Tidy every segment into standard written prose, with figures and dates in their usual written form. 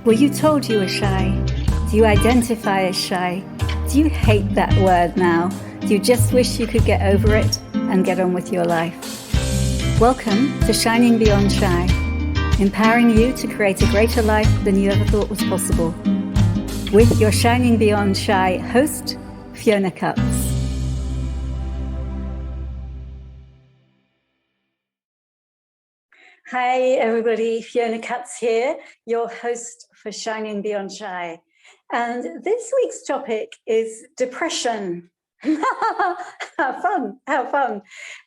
Were you told you were shy? Do you identify as shy? Do you hate that word now? Do you just wish you could get over it and get on with your life? Welcome to Shining Beyond Shy, empowering you to create a greater life than you ever thought was possible. With your Shining Beyond Shy host, Fiona Cups. Hi everybody, Fiona Cuts here, your host for Shining Beyond Shy. And this week's topic is depression. How fun.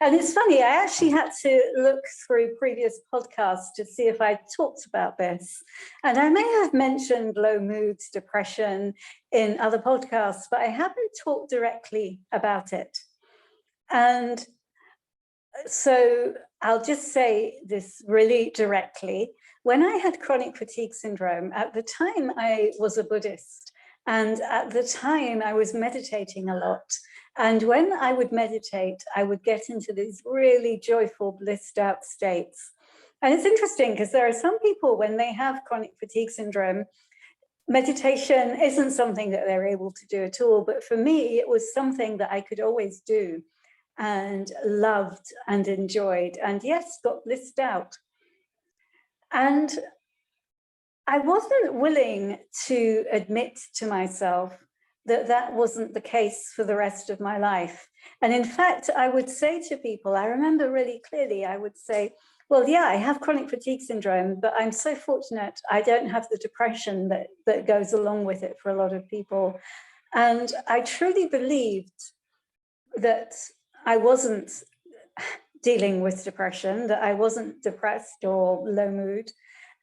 And it's funny, I actually had to look through previous podcasts to see if I talked about this. And I may have mentioned low moods, depression in other podcasts, but I haven't talked directly about it. And so I'll just say this really directly. When I had chronic fatigue syndrome, at the time I was a Buddhist, and at the time I was meditating a lot. And when I would meditate, I would get into these really joyful, blissed out states. And it's interesting because there are some people, when they have chronic fatigue syndrome, meditation isn't something that they're able to do at all. But for me, it was something that I could always do and loved and enjoyed, and yes, got blissed out. And I wasn't willing to admit to myself that that wasn't the case for the rest of my life. And in fact, I would say to people, I remember really clearly, I would say, well, yeah, I have chronic fatigue syndrome, but I'm so fortunate I don't have the depression that goes along with it for a lot of people. And I truly believed that I wasn't dealing with depression, that I wasn't depressed or low mood.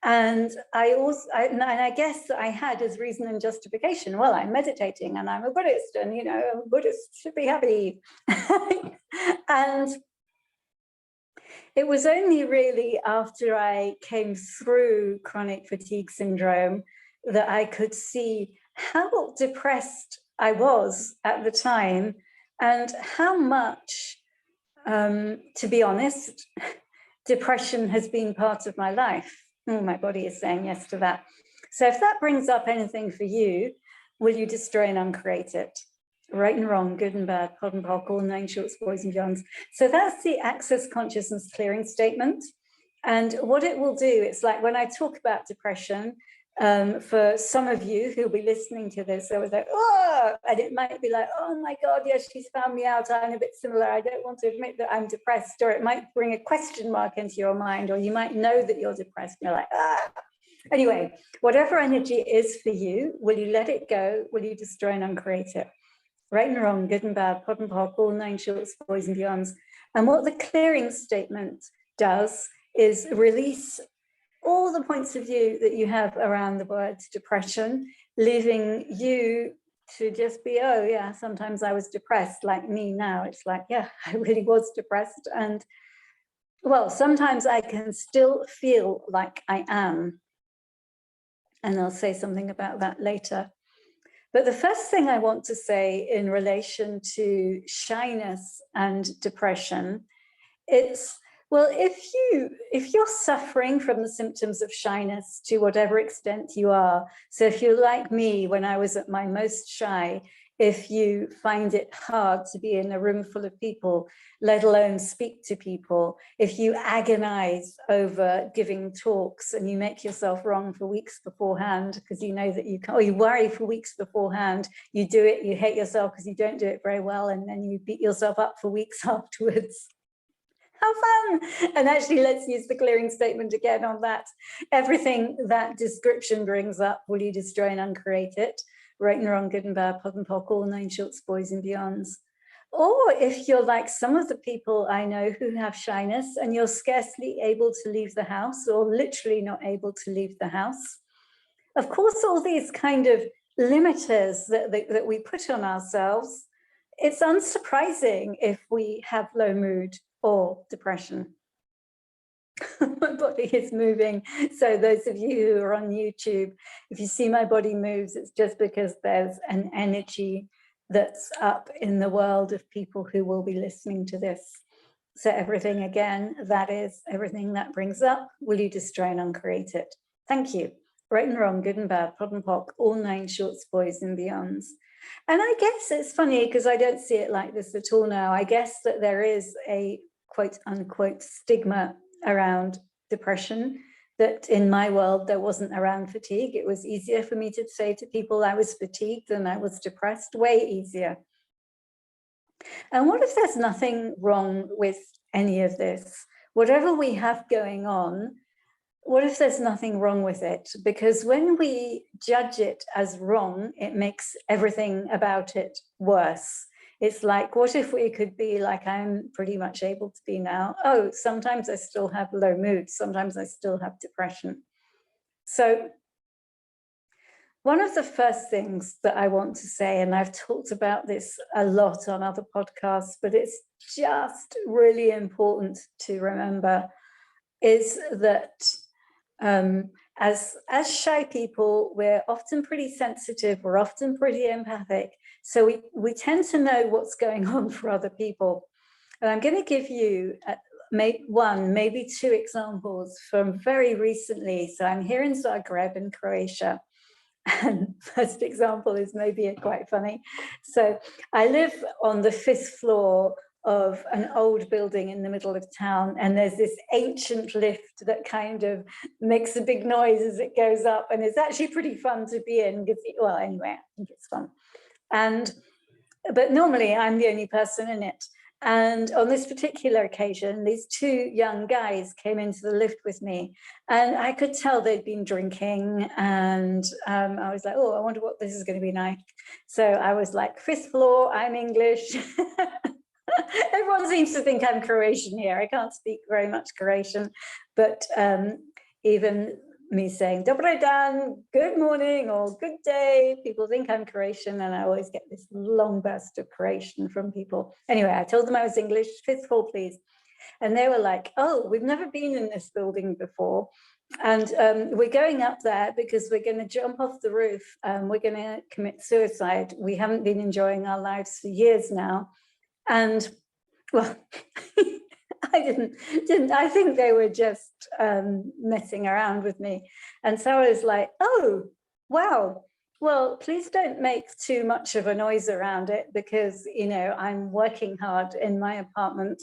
And I guess that I had as reason and justification, well, I'm meditating and I'm a Buddhist, and Buddhists should be happy. And it was only really after I came through chronic fatigue syndrome that I could see how depressed I was at the time, and how much, to be honest, depression has been part of my life. Oh, my body is saying yes to that. So if that brings up anything for you, will you destroy and uncreate it? Right and wrong, good and bad, pod and pock, all nine shorts, boys and beyonds. So that's the Access Consciousness Clearing Statement. And what it will do, it's like when I talk about depression, for some of you who'll be listening to this, they was like, oh, and it might be like, oh my God, yes, she's found me out. I'm a bit similar. I don't want to admit that I'm depressed. Or it might bring a question mark into your mind, or you might know that you're depressed. And you're like, ah. Anyway, whatever energy is for you, will you let it go? Will you destroy and uncreate it? Right and wrong, good and bad, pod and pock, all nine shorts, boys and beyonds. And what the clearing statement does is release all the points of view that you have around the word depression, leaving you to just be, oh yeah, sometimes I was depressed, like me now. It's like, yeah, I really was depressed. And well, sometimes I can still feel like I am. And I'll say something about that later. But the first thing I want to say in relation to shyness and depression, it's, well, if you're suffering from the symptoms of shyness to whatever extent you are, so if you're like me when I was at my most shy, if you find it hard to be in a room full of people, let alone speak to people, if you agonize over giving talks and you make yourself wrong for weeks beforehand because you know that you can't, or you worry for weeks beforehand, you do it, you hate yourself because you don't do it very well, and then you beat yourself up for weeks afterwards. How fun! And actually, let's use the clearing statement again on that. Everything that description brings up, will you destroy and uncreate it? Right and wrong, good and bad, pod and pock, all nine shorts, boys and beyonds. Or if you're like some of the people I know who have shyness and you're scarcely able to leave the house, or literally not able to leave the house. Of course, all these kind of limiters that we put on ourselves, it's unsurprising if we have low mood or depression. My body is moving. So those of you who are on YouTube, if you see my body moves, it's just because there's an energy that's up in the world of people who will be listening to this. So everything again, that is everything that brings up, will you destroy and uncreate it? Thank you. right and wrong, good and bad, POD and POC, all 9 shorts, boys and beyonds. And I guess it's funny because I don't see it like this at all now. I guess that there is a quote unquote stigma around depression, that in my world there wasn't around fatigue. It was easier for me to say to people I was fatigued than I was depressed, way easier. And what if there's nothing wrong with any of this? Whatever we have going on, what if there's nothing wrong with it? Because when we judge it as wrong, it makes everything about it worse. It's like, what if we could be like I'm pretty much able to be now? Oh, sometimes I still have low mood. Sometimes I still have depression. So one of the first things that I want to say, and I've talked about this a lot on other podcasts, but it's just really important to remember, is that as shy people, we're often pretty sensitive, we're often pretty empathic. So we tend to know what's going on for other people. And I'm going to give you one, maybe 2 examples from very recently. So I'm here in Zagreb in Croatia. And first example is maybe quite funny. So I live on the 5th floor of an old building in the middle of town, and there's this ancient lift that kind of makes a big noise as it goes up, and it's actually pretty fun to be in. Well, anyway, I think it's fun. But normally I'm the only person in it. And on this particular occasion, these 2 young guys came into the lift with me, and I could tell they'd been drinking, and I was like, oh, I wonder what this is going to be like. So I was like, 5th floor, I'm English. Everyone seems to think I'm Croatian here. I can't speak very much Croatian, but even me saying dobar dan, good morning or good day, people think I'm Croatian, and I always get this long burst of Croatian from people. Anyway, I told them I was English, 5th floor, please. And they were like, oh, we've never been in this building before. And we're going up there because we're going to jump off the roof. We're going to commit suicide. We haven't been enjoying our lives for years now. And well, I think they were just messing around with me. And so I was like, oh, wow. Well, please don't make too much of a noise around it because, you know, I'm working hard in my apartment.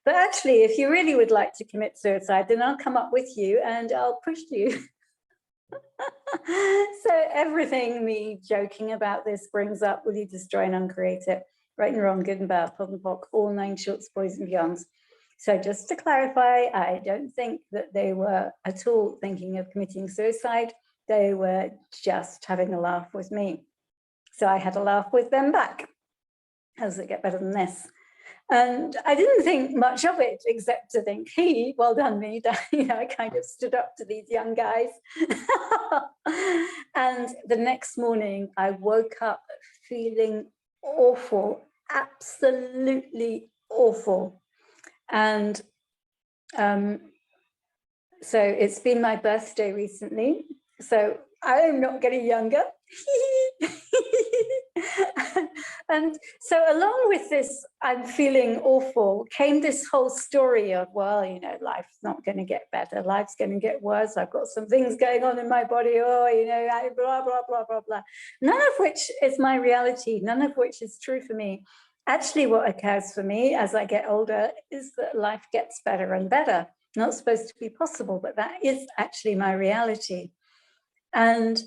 But actually, if you really would like to commit suicide, then I'll come up with you and I'll push you. So everything me joking about this brings up, will you destroy and uncreate it? Right and wrong, good and bad, POD and POC, all 9 shorts, boys and beyonds. So just to clarify, I don't think that they were at all thinking of committing suicide. They were just having a laugh with me. So I had a laugh with them back. How does it get better than this? And I didn't think much of it, except to think, hey, well done me. You know, I kind of stood up to these young guys. And the next morning, I woke up feeling awful, absolutely awful. And so it's been my birthday recently. So I'm not getting younger. And so along with this, I'm feeling awful, came this whole story of, well, you know, life's not going to get better. Life's going to get worse. I've got some things going on in my body. Oh, you know, blah, blah, blah, blah, blah. None of which is my reality. None of which is true for me. Actually, what occurs for me as I get older is that life gets better and better. Not supposed to be possible, but that is actually my reality. And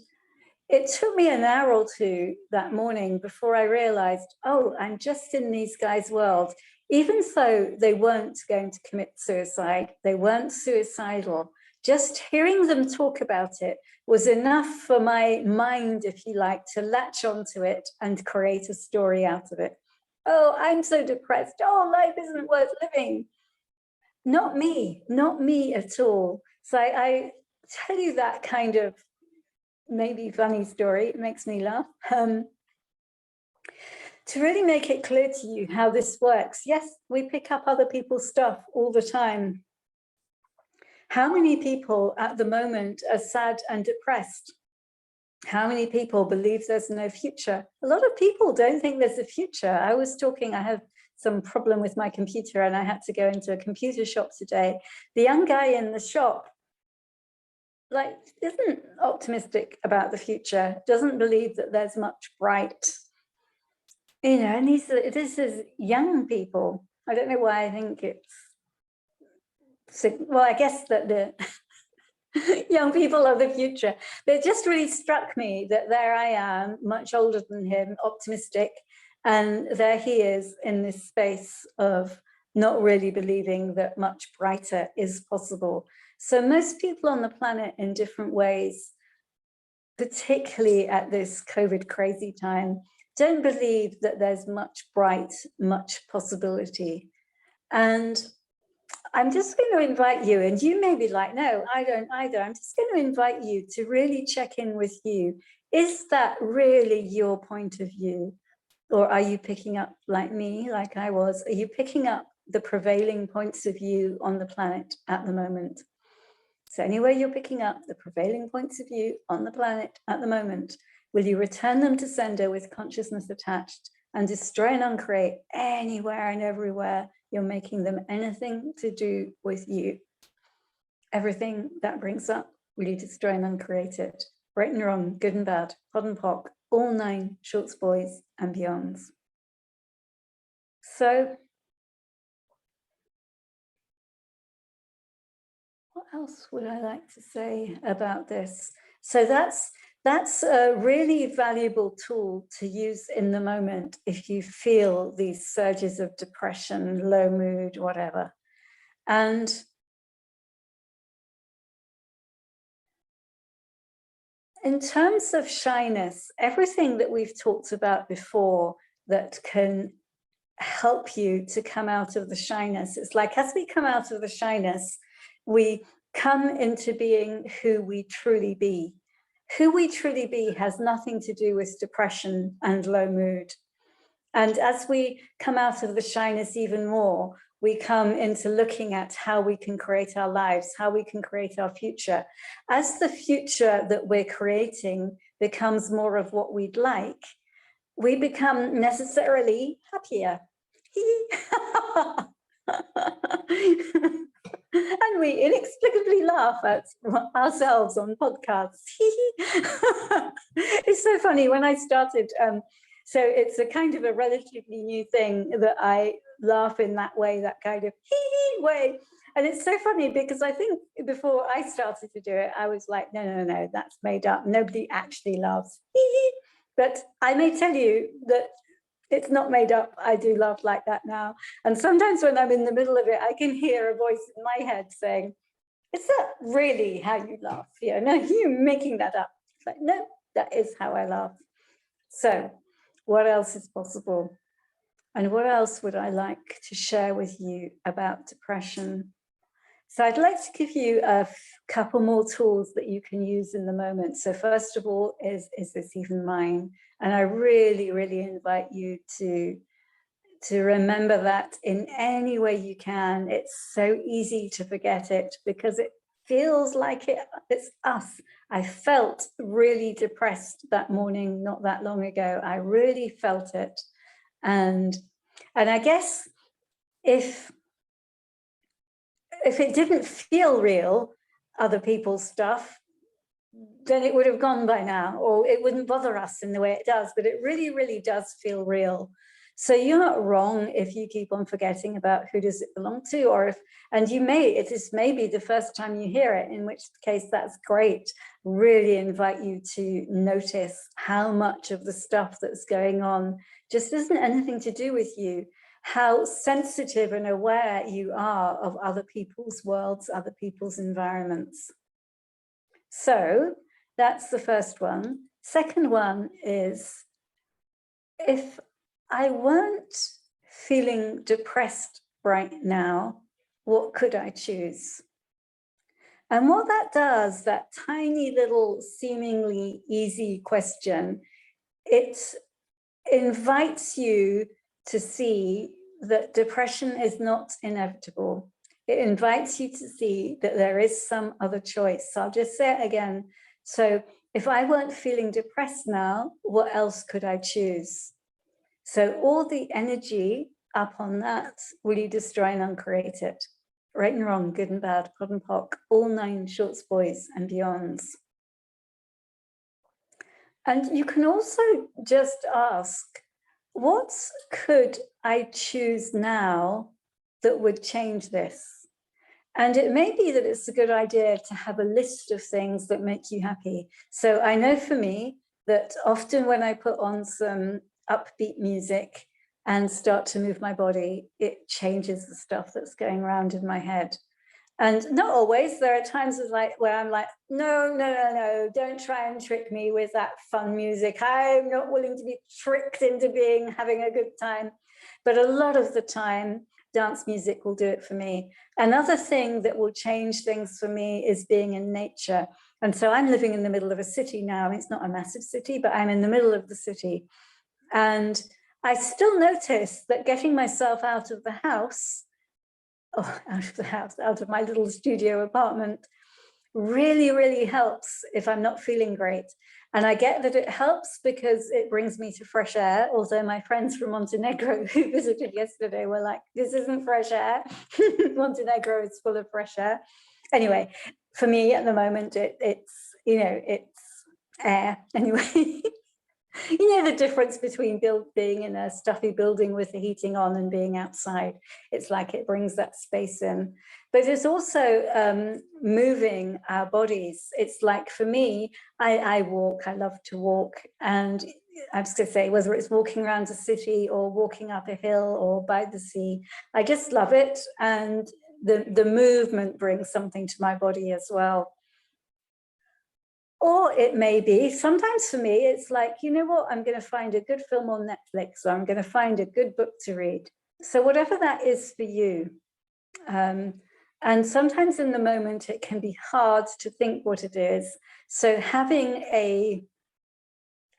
it took me an hour or 2 that morning before I realized, oh, I'm just in these guys' world. Even though they weren't going to commit suicide, they weren't suicidal, just hearing them talk about it was enough for my mind, if you like, to latch onto it and create a story out of it. Oh, I'm so depressed. Oh, life isn't worth living. Not me at all. So I tell you that kind of maybe funny story, it makes me laugh, to really make it clear to you how this works. Yes, we pick up other people's stuff all the time. How many people at the moment are sad and depressed? How many people believe there's no future? A lot of people don't think there's a future. I was talking, I have some problem with my computer and I had to go into a computer shop today. The young guy in the shop, like isn't optimistic about the future, doesn't believe that there's much bright, you know, and this is young people. I don't know why I think it's, well, I guess that the young people of the future, but it just really struck me that there I am, much older than him, optimistic, and there he is in this space of not really believing that much brighter is possible. So most people on the planet in different ways, particularly at this COVID crazy time, don't believe that there's much bright, much possibility. And I'm just going to invite you, and you may be like, no, I don't either. I'm just going to invite you to really check in with you. Is that really your point of view? Or are you picking up, like me, like I was, are you picking up the prevailing points of view on the planet at the moment? So anyway, you're picking up the prevailing points of view on the planet at the moment, will you return them to sender with consciousness attached and destroy and uncreate anywhere and everywhere you're making them anything to do with you? Everything that brings up, will you destroy and uncreate it? Right and wrong, good and bad, POD and POC, all 9 shorts, boys and beyonds. So what else would I like to say about this? So that's a really valuable tool to use in the moment if you feel these surges of depression, low mood, whatever. And in terms of shyness, everything that we've talked about before that can help you to come out of the shyness, it's like as we come out of the shyness, we come into being who we truly be. Who we truly be has nothing to do with depression and low mood. And as we come out of the shyness even more, we come into looking at how we can create our lives, how we can create our future. As the future that we're creating becomes more of what we'd like, we become necessarily happier. And we inexplicably laugh at ourselves on podcasts. It's so funny when I started, so it's a kind of a relatively new thing that I laugh in that way, that kind of way. And it's so funny because I think before I started to do it, I was like, no, that's made up. Nobody actually laughs. But I may tell you that it's not made up. I do laugh like that now. And sometimes when I'm in the middle of it, I can hear a voice in my head saying, is that really how you laugh? Yeah, no, you're making that up. It's like, no, that is how I laugh. So what else is possible? And what else would I like to share with you about depression? So I'd like to give you a couple more tools that you can use in the moment. So first of all, is this even mine? And I really, really invite you to remember that in any way you can. It's so easy to forget it because it feels like it's us. I felt really depressed that morning, not that long ago. I really felt it. And I guess if it didn't feel real, other people's stuff, then it would have gone by now, or it wouldn't bother us in the way it does, but it really, really does feel real. So you're not wrong if you keep on forgetting about who does it belong to, or if, and you may, it is maybe the first time you hear it, in which case that's great. Really invite you to notice how much of the stuff that's going on just isn't anything to do with you, how sensitive and aware you are of other people's worlds, other people's environments. So that's the first one. Second one is, if I weren't feeling depressed right now, what could I choose? And what that does, that tiny little seemingly easy question, it invites you to see that depression is not inevitable. It invites you to see that there is some other choice. So I'll just say it again. So if I weren't feeling depressed now, what else could I choose? So all the energy up on that, will you destroy and uncreate it? right and wrong, good and bad, POD and POC, all 9 shorts boys and beyonds. And you can also just ask, what could I choose now that would change this? And it may be that it's a good idea to have a list of things that make you happy. So I know for me that often when I put on some upbeat music and start to move my body, it changes the stuff that's going around in my head. And not always. There are times where I'm like, no, don't try and trick me with that fun music. I'm not willing to be tricked into having a good time. But a lot of the time, dance music will do it for me. Another thing that will change things for me is being in nature. And so I'm living in the middle of a city now. It's not a massive city, but I'm in the middle of the city. And I still notice that getting myself out of the house, out of my little studio apartment, really, really helps if I'm not feeling great. And I get that it helps because it brings me to fresh air. Although my friends from Montenegro who visited yesterday were like, this isn't fresh air. Montenegro is full of fresh air. Anyway, for me at the moment, it's air anyway. You know the difference between being in a stuffy building with the heating on and being outside. It's like it brings that space in. But it's also moving our bodies. It's like for me, I walk, I love to walk. And I was going to say, whether it's walking around a city or walking up a hill or by the sea, I just love it. And the movement brings something to my body as well. Or it may be, sometimes for me, it's like, you know what, I'm going to find a good film on Netflix, or I'm going to find a good book to read. So whatever that is for you. And sometimes in the moment, it can be hard to think what it is. So having a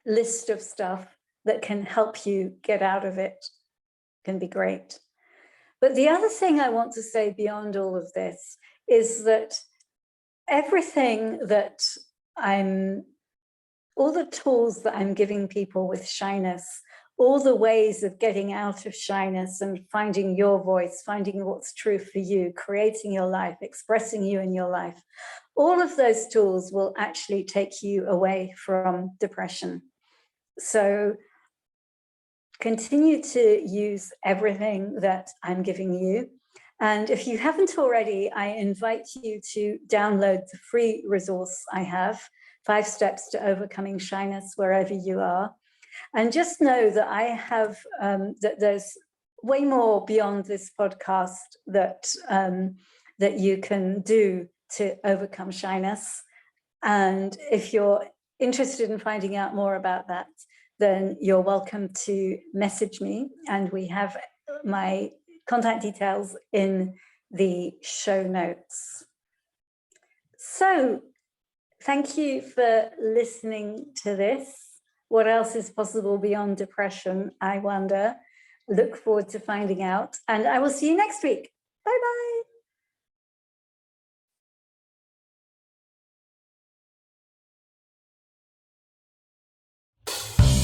list of stuff that can help you get out of it can be great. But the other thing I want to say beyond all of this is that everything that all the tools that I'm giving people with shyness, all the ways of getting out of shyness and finding your voice, finding what's true for you, creating your life, expressing you in your life, all of those tools will actually take you away from depression. So continue to use everything that I'm giving you. And if you haven't already, I invite you to download the free resource I have, 5 Steps to Overcoming Shyness Wherever You Are. And just know that I have, that there's way more beyond this podcast that you can do to overcome shyness. And if you're interested in finding out more about that, then you're welcome to message me. And we have my contact details in the show notes. So thank you for listening to this. What else is possible beyond depression, I wonder. Look forward to finding out. And I will see you next week. Bye-bye.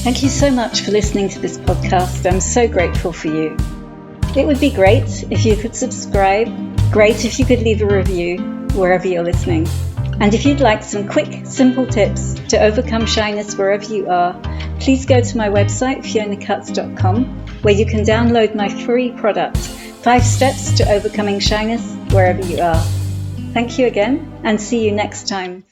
Thank you so much for listening to this podcast. I'm so grateful for you. It would be great if you could subscribe, great if you could leave a review wherever you're listening. And if you'd like some quick, simple tips to overcome shyness wherever you are, please go to my website, fionacutts.com, where you can download my free product, 5 Steps to Overcoming Shyness Wherever You Are. Thank you again, and see you next time.